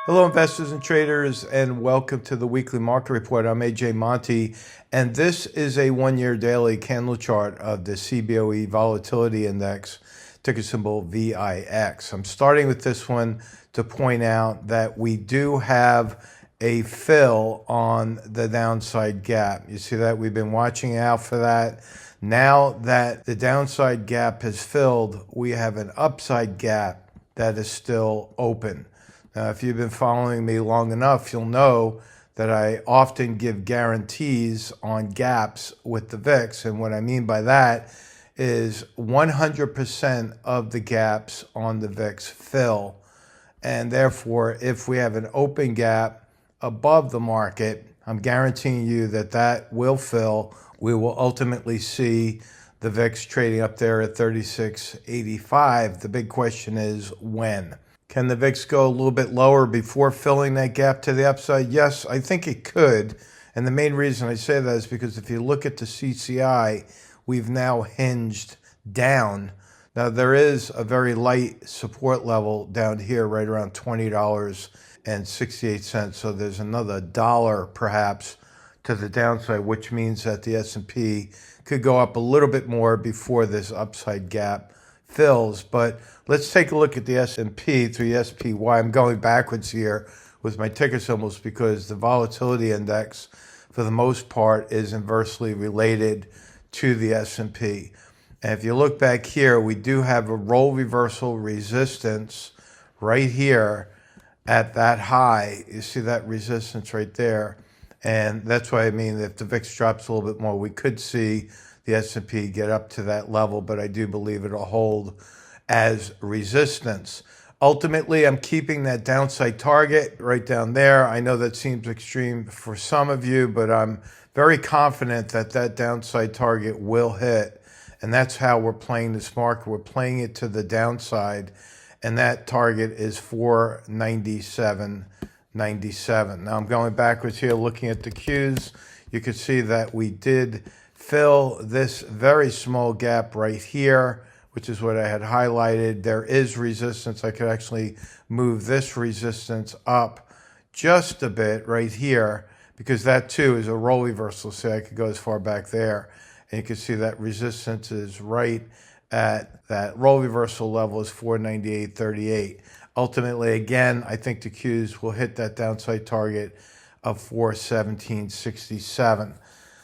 Hello, investors and traders, and welcome to the weekly market report. I'm AJ Monte, and this is a one-year daily candle chart of the CBOE Volatility Index, ticker symbol VIX. I'm starting with this one to point out that we do have a fill on the downside gap. You see that? We've been watching out for that. Now that the downside gap has filled, we have an upside gap that is still open. Now, if you've been following me long enough, you'll know that I often give guarantees on gaps with the VIX. And what I mean by that is 100% of the gaps on the VIX fill. And therefore, if we have an open gap above the market, I'm guaranteeing you that that will fill. We will ultimately see the VIX trading up there at 36.85. The big question is when. Can the VIX go a little bit lower before filling that gap to the upside? Yes, I think it could. And the main reason I say that is because if you look at the CCI, we've now hinged down. Now, there is a very light support level down here, right around $20.68. So there's another dollar, perhaps, to the downside, which means that the S&P could go up a little bit more before this upside gap fills. But let's take a look at the S&P through the SPY. I'm going backwards here with my ticker symbols because the volatility index, for the most part, is inversely related to the S&P. And if you look back here, we do have a role reversal resistance right here at that high. You see that resistance right there. And that's why I mean if the VIX drops a little bit more, we could see the S&P get up to that level, but I do believe it'll hold as resistance. Ultimately, I'm keeping that downside target right down there. I know that seems extreme for some of you, but I'm very confident that that downside target will hit. And that's how we're playing this market. We're playing it to the downside, and that target is 497.97. Now I'm going backwards here, looking at the Qs. You can see that we did fill this very small gap right here, which is what I had highlighted. There is resistance. I could actually move this resistance up just a bit right here because that too is a role reversal. So I could go as far back there. And you can see that resistance is right at that role reversal level is 498.38. Ultimately, again, I think the Qs will hit that downside target of 417.67.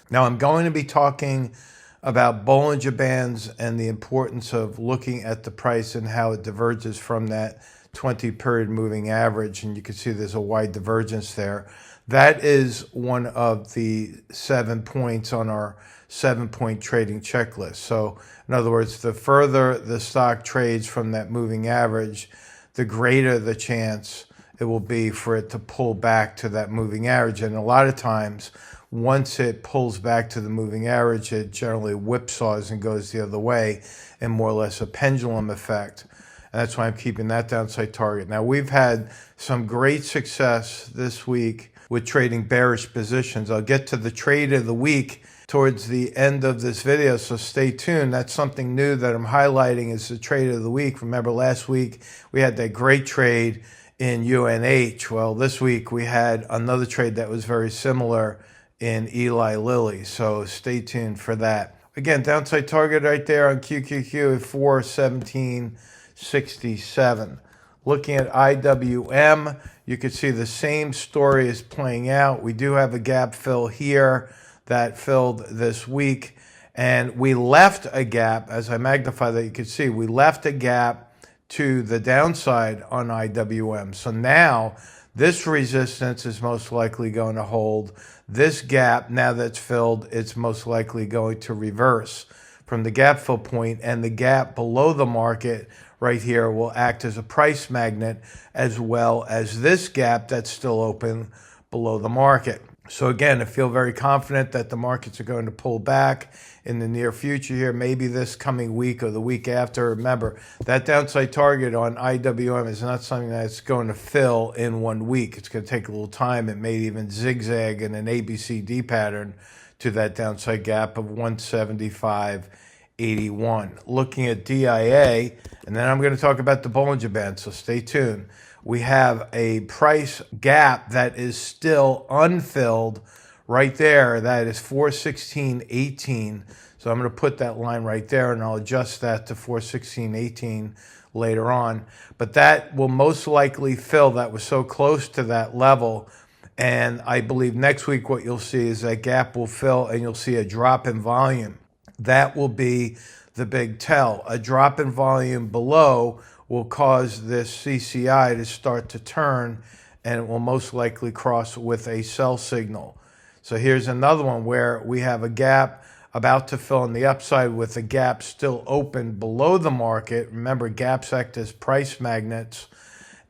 Now, I'm going to be talking about Bollinger Bands and the importance of looking at the price and how it diverges from that 20-period moving average. And you can see there's a wide divergence there. That is one of the 7 points on our 7-point trading checklist. So, in other words, the further the stock trades from that moving average, the greater the chance it will be for it to pull back to that moving average. And a lot of times, once it pulls back to the moving average, it generally whipsaws and goes the other way in more or less a pendulum effect. And that's why I'm keeping that downside target. Now, we've had some great success this week with trading bearish positions. I'll get to the trade of the week towards the end of this video, so stay tuned. That's something new that I'm highlighting is the trade of the week. Remember last week we had that great trade in UNH. Well, this week we had another trade that was very similar in Eli Lilly, so stay tuned for that. Again, downside target right there on QQQ at 417.67. Looking at IWM, you can see the same story is playing out. We do have a gap fill here that filled this week, and we left a gap. As I magnify that, you can see we left a gap to the downside on IWM. So now this resistance is most likely going to hold. This gap, now that's filled, it's most likely going to reverse from the gap fill point, and the gap below the market right here will act as a price magnet, as well as this gap that's still open below the market. So again, I feel very confident that the markets are going to pull back in the near future here, maybe this coming week or the week after. Remember, that downside target on IWM is not something that's going to fill in 1 week. It's going to take a little time. It may even zigzag in an ABCD pattern to that downside gap of 175.81. Looking at DIA, and then I'm going to talk about the Bollinger Band, so stay tuned. We have a price gap that is still unfilled right there. That is 416.18. So I'm going to put that line right there, and I'll adjust that to 416.18 later on. But that will most likely fill. That was so close to that level. And I believe next week what you'll see is that gap will fill and you'll see a drop in volume. That will be the big tell. A drop in volume below will cause this CCI to start to turn, and it will most likely cross with a sell signal. So here's another one where we have a gap about to fill on the upside with a gap still open below the market. Remember, gaps act as price magnets,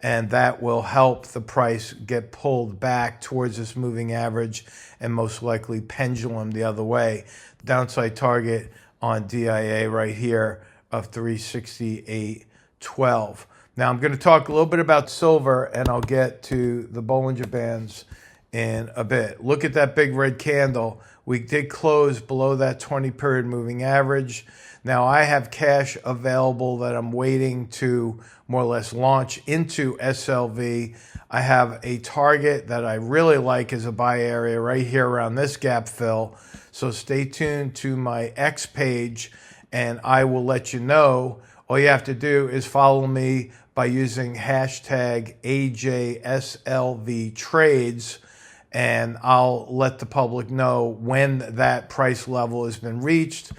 and that will help the price get pulled back towards this moving average and most likely pendulum the other way. Downside target on DIA right here of 368.12. Now I'm going to talk a little bit about silver, and I'll get to the Bollinger Bands in a bit. Look at that big red candle. We did close below that 20-period moving average. Now I have cash available that I'm waiting to more or less launch into SLV. I have a target that I really like as a buy area right here around this gap fill. So stay tuned to my X page, and I will let you know. All you have to do is follow me by using hashtag AJSLVTrades, and I'll let the public know when that price level has been reached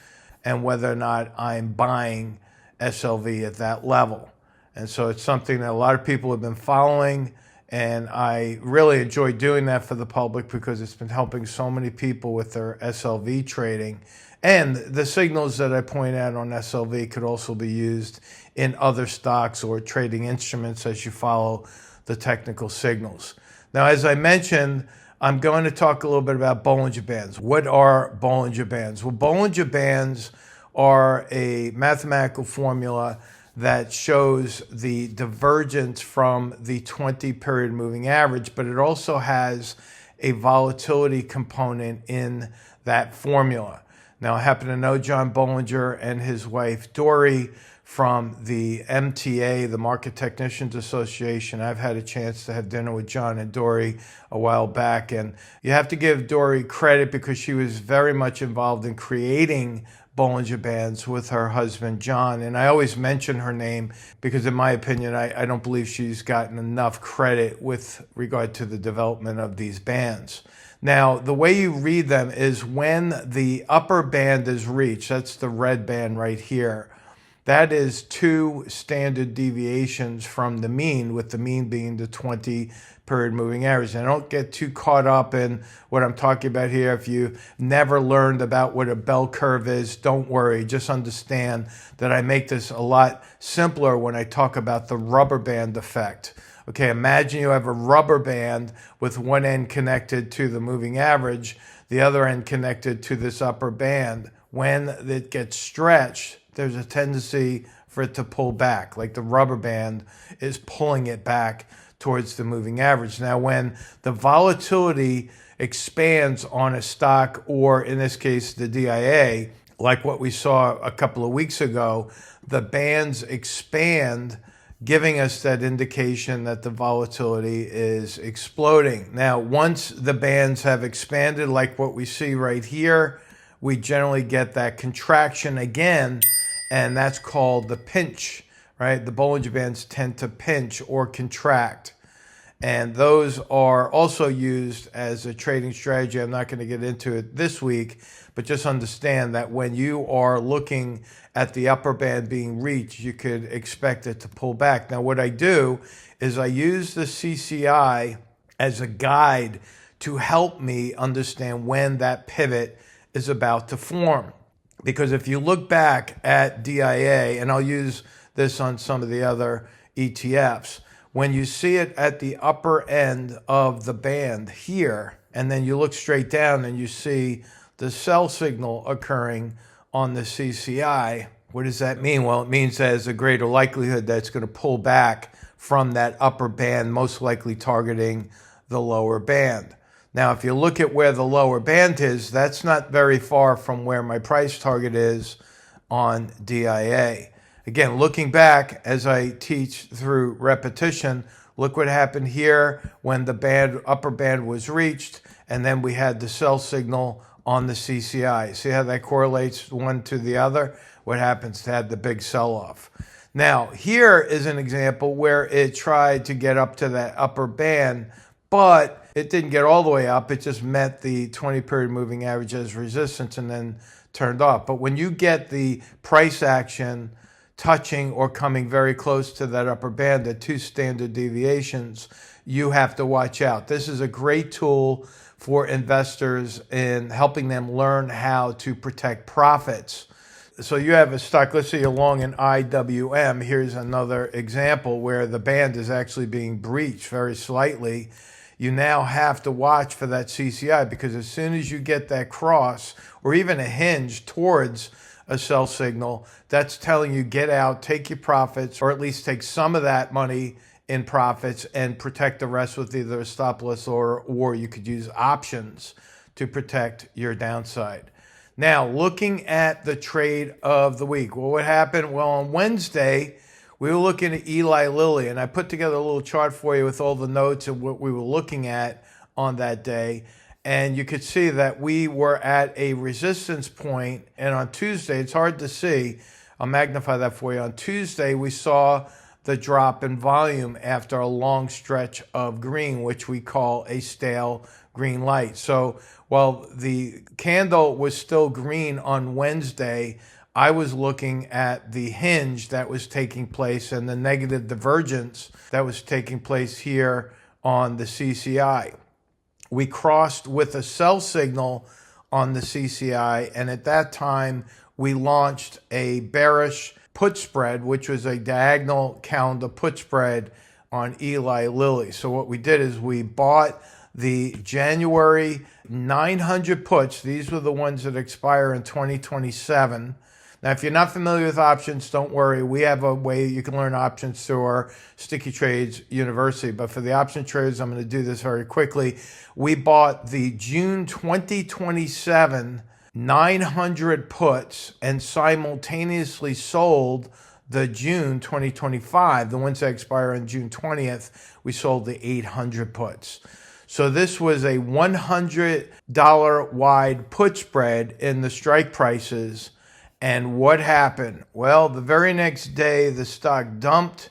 and whether or not I'm buying SLV at that level. And so it's something that a lot of people have been following, and I really enjoy doing that for the public because it's been helping so many people with their SLV trading. And the signals that I point out on SLV could also be used in other stocks or trading instruments as you follow the technical signals. Now, as I mentioned, I'm going to talk a little bit about Bollinger Bands. What are Bollinger Bands? Well, Bollinger Bands are a mathematical formula that shows the divergence from the 20-period moving average, but it also has a volatility component in that formula. Now, I happen to know John Bollinger and his wife, Dory, from the MTA, the Market Technicians Association. I've had a chance to have dinner with John and Dory a while back, and you have to give Dory credit because she was very much involved in creating Bollinger Bands with her husband, John. And I always mention her name because, in my opinion, I don't believe she's gotten enough credit with regard to the development of these bands. Now, the way you read them is when the upper band is reached, that's the red band right here, that is 2 standard deviations from the mean, with the mean being the 20-period moving average. And don't get too caught up in what I'm talking about here. If you never learned about what a bell curve is, don't worry. Just understand that I make this a lot simpler when I talk about the rubber band effect. Okay, imagine you have a rubber band with one end connected to the moving average, the other end connected to this upper band. When it gets stretched, there's a tendency for it to pull back, like the rubber band is pulling it back towards the moving average. Now, when the volatility expands on a stock, or in this case, the DIA, like what we saw a couple of weeks ago, the bands expand, giving us that indication that the volatility is exploding. Now, once the bands have expanded, like what we see right here, we generally get that contraction again, and that's called the pinch, right? The Bollinger Bands tend to pinch or contract, and those are also used as a trading strategy. I'm not going to get into it this week, but just understand that when you are looking at the upper band being reached, you could expect it to pull back. Now, what I do is I use the CCI as a guide to help me understand when that pivot is about to form. Because if you look back at DIA, and I'll use this on some of the other ETFs, when you see it at the upper end of the band here, and then you look straight down and you see the sell signal occurring on the CCI, what does that mean? Well, it means there's a greater likelihood that it's going to pull back from that upper band, most likely targeting the lower band. Now, if you look at where the lower band is, that's not very far from where my price target is on DIA. Again, looking back, as I teach through repetition, Look what happened here when the upper band was reached, and then we had the sell signal on the CCI. See how that correlates one to the other? What happens to have the big sell-off? Now, here is an example where it tried to get up to that upper band, but it didn't get all the way up. It just met the 20-period moving average as resistance and then turned off. But when you get the price action touching or coming very close to that upper band at 2 standard deviations, you have to watch out. This is a great tool for investors in helping them learn how to protect profits. So you have a stock, let's say you're long in IWM. Here's another example where the band is actually being breached very slightly. You now have to watch for that CCI, because as soon as you get that cross or even a hinge towards a sell signal, that's telling you get out, take your profits, or at least take some of that money in profits and protect the rest with either a stop loss or you could use options to protect your downside. Now, looking at the trade of the week. Well, what happened? Well, on Wednesday, we were looking at Eli Lilly, and I put together a little chart for you with all the notes of what we were looking at on that day. And you could see that we were at a resistance point. And on Tuesday, it's hard to see. I'll magnify that for you. On Tuesday, we saw the drop in volume after a long stretch of green, which we call a stale green light. So while the candle was still green on Wednesday, I was looking at the hinge that was taking place and the negative divergence that was taking place here on the CCI. We crossed with a sell signal on the CCI, and at that time, we launched a bearish put spread, which was a diagonal calendar put spread on Eli Lilly. So what we did is we bought the January 900 puts. These were the ones that expire in 2027. Now, if you're not familiar with options, don't worry. We have a way you can learn options through our StickyTrades University. But for the option traders, I'm going to do this very quickly. We bought the June 2027 900 puts and simultaneously sold the June 2025, the ones that expire on June 20th. We sold the 800 puts. So this was a $100 wide put spread in the strike prices. And what happened? Well, the very next day, the stock dumped,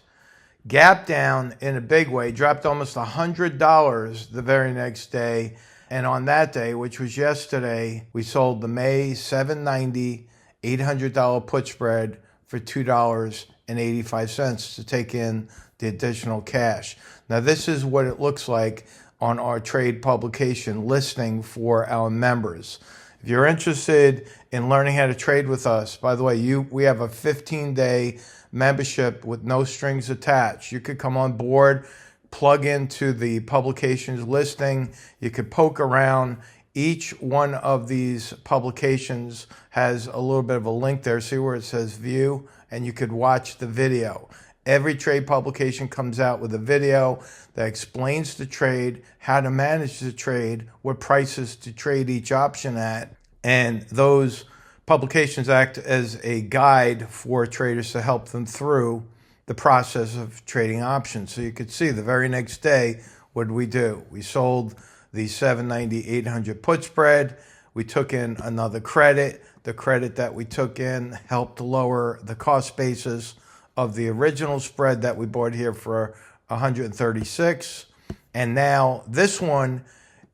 gapped down in a big way, dropped almost $100 the very next day. And on that day, which was yesterday, we sold the May 790 $800 put spread for $2.85 to take in the additional cash. Now, this is what it looks like on our trade publication listing for our members. If you're interested in learning how to trade with us, by the way, we have a 15-day membership with no strings attached. You could come on board, plug into the publications listing. You could poke around. Each one of these publications has a little bit of a link there. See where it says view, and you could watch the video. Every trade publication comes out with a video that explains the trade, how to manage the trade, what prices to trade each option at. And those publications act as a guide for traders to help them through the process of trading options. So you could see the very next day, what did we do? We sold the 790 800 put spread. We took in another credit. The credit that we took in helped lower the cost basis of the original spread that we bought here for 136. And now this one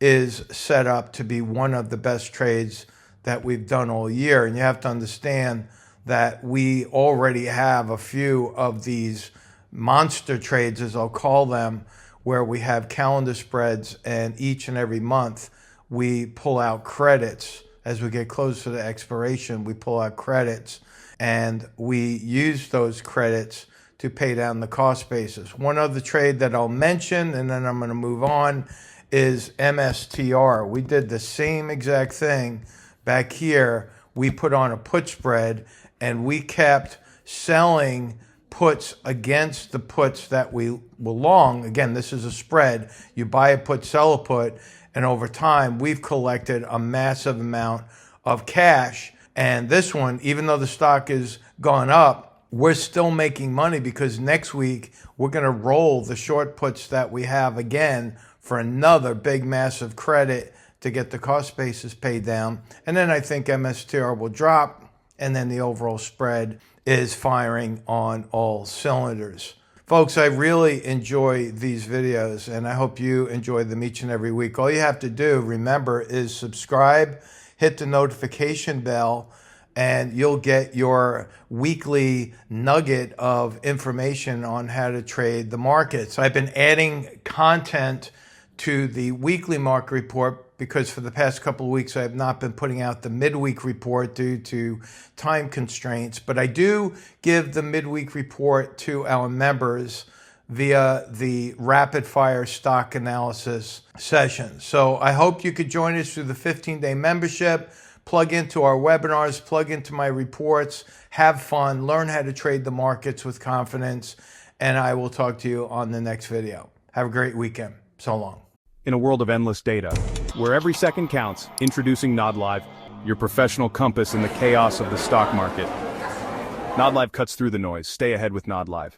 is set up to be one of the best trades that we've done all year. And you have to understand that we already have a few of these monster trades, as I'll call them, where we have calendar spreads, and each and every month we pull out credits. As we get closer to the expiration, we pull out credits, and we use those credits to pay down the cost basis. One other trade that I'll mention, and then I'm going to move on, is MSTR. We did the same exact thing back here. We put on a put spread, and we kept selling puts against the puts that we were long. Again, this is a spread. You buy a put, sell a put, and over time, we've collected a massive amount of cash. And this one, even though the stock has gone up, we're still making money because next week we're going to roll the short puts that we have again for another big massive credit to get the cost basis paid down. And then I think MSTR will drop, and then the overall spread is firing on all cylinders. Folks, I really enjoy these videos, and I hope you enjoy them each and every week. All you have to do, remember, is subscribe, hit the notification bell, and you'll get your weekly nugget of information on how to trade the markets. I've been adding content to the weekly market report because for the past couple of weeks I have not been putting out the midweek report due to time constraints, but I do give the midweek report to our members via the rapid fire stock analysis session. So I hope you could join us through the 15-day membership, plug into our webinars, plug into my reports, have fun, learn how to trade the markets with confidence, and I will talk to you on the next video. Have a great weekend. So long. In a world of endless data, where every second counts, introducing Nod Live, your professional compass in the chaos of the stock market. Nod Live cuts through the noise. Stay ahead with Nod Live.